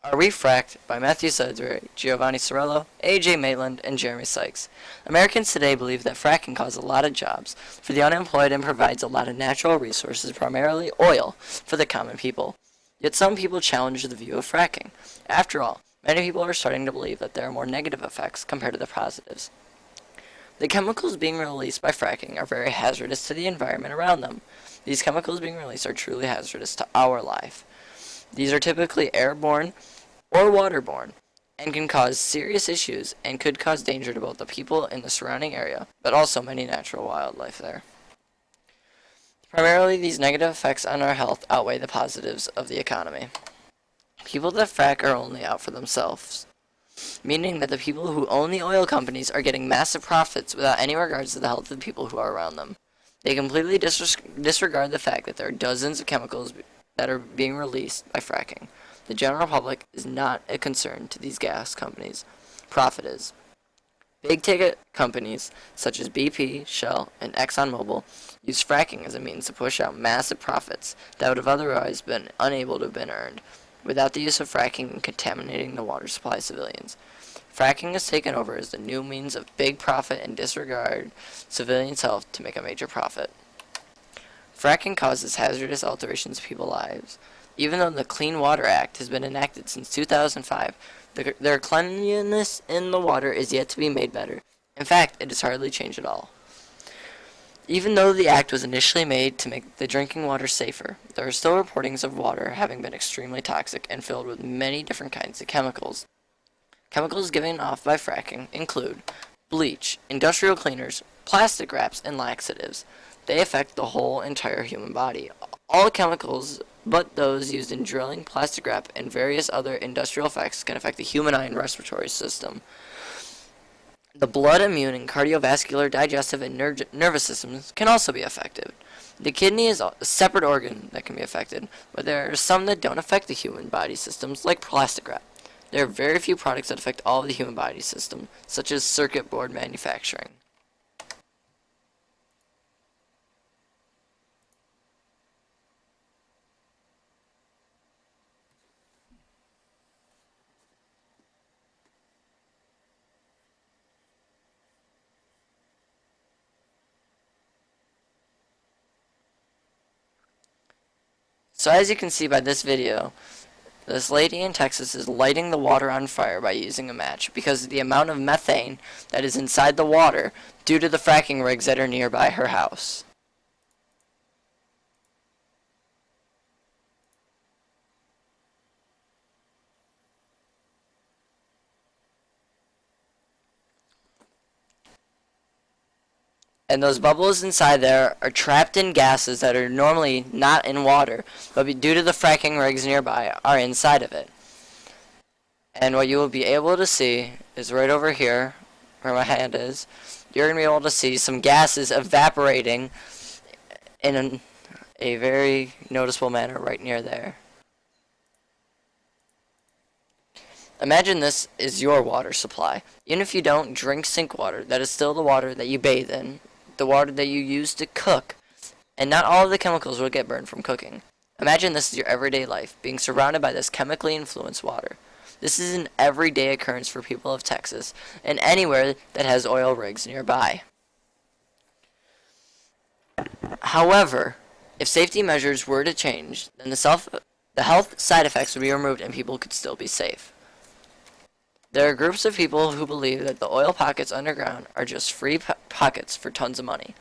Are We Fracked by Matthew Sudbury, Giovanni Sorello, A.J. Maitland, and Jeremy Sykes. Americans today believe that fracking causes a lot of jobs for the unemployed and provides a lot of natural resources, primarily oil, for the common people. Yet some people challenge the view of fracking. After all, many people are starting to believe that there are more negative effects compared to the positives. The chemicals being released by fracking are very hazardous to the environment around them. These chemicals being released are truly hazardous to our life. These are typically airborne or waterborne and can cause serious issues and could cause danger to both the people in the surrounding area, but also many natural wildlife there. Primarily, these negative effects on our health outweigh the positives of the economy. People that frack are only out for themselves, meaning that the people who own the oil companies are getting massive profits without any regards to the health of the people who are around them. They completely disregard the fact that there are dozens of chemicals that are being released by fracking. The general public is not a concern to these gas companies. Profit is. Big ticket companies such as BP, Shell, and ExxonMobil use fracking as a means to push out massive profits that would have otherwise been unable to have been earned without the use of fracking and contaminating the water supply of civilians. Fracking has taken over as the new means of big profit and disregard civilians' health to make a major profit. Fracking causes hazardous alterations to people's lives. Even though the Clean Water Act has been enacted since 2005, their cleanliness in the water is yet to be made better. In fact, it has hardly changed at all. Even though the act was initially made to make the drinking water safer, there are still reportings of water having been extremely toxic and filled with many different kinds of chemicals. Chemicals given off by fracking include bleach, industrial cleaners, plastic wraps, and laxatives. They affect the whole entire human body. All chemicals but those used in drilling, plastic wrap, and various other industrial effects can affect the human eye and respiratory system. The blood, immune, and cardiovascular, digestive, and nervous systems can also be affected. The kidney is a separate organ that can be affected, but there are some that don't affect the human body systems, like plastic wrap. There are very few products that affect all of the human body system, such as circuit board manufacturing. So as you can see by this video, this lady in Texas is lighting the water on fire by using a match because of the amount of methane that is inside the water due to the fracking rigs that are nearby her house. And those bubbles inside there are trapped in gases that are normally not in water, but due to the fracking rigs nearby are inside of it. And what you will be able to see is right over here, where my hand is, you're going to be able to see some gases evaporating in a very noticeable manner right near there. Imagine this is your water supply. Even if you don't drink sink water, that is still the water that you bathe in, the water that you use to cook, and not all of the chemicals will get burned from cooking. Imagine this is your everyday life, being surrounded by this chemically influenced water. This is an everyday occurrence for people of Texas and anywhere that has oil rigs nearby. However, if safety measures were to change, then the health side effects would be removed and people could still be safe. There are groups of people who believe that the oil pockets underground are just free pockets for tons of money.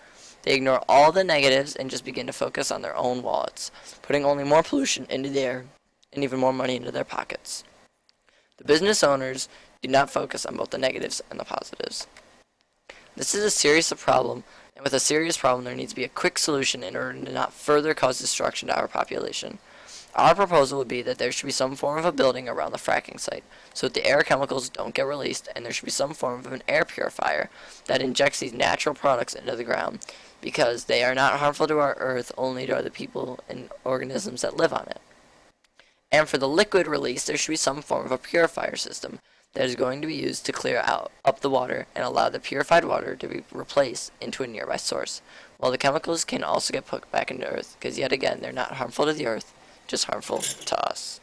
They ignore all the negatives and just begin to focus on their own wallets, putting only more pollution into the air and even more money into their pockets. The business owners do not focus on both the negatives and the positives. This is a serious problem, and with a serious problem there needs to be a quick solution in order to not further cause destruction to our population. Our proposal would be that there should be some form of a building around the fracking site so that the air chemicals don't get released, and there should be some form of an air purifier that injects these natural products into the ground because they are not harmful to our earth, only to the people and organisms that live on it. And for the liquid release, there should be some form of a purifier system that is going to be used to clear up the water and allow the purified water to be replaced into a nearby source, while the chemicals can also get put back into earth because yet again they're not harmful to the earth, just harmful to us.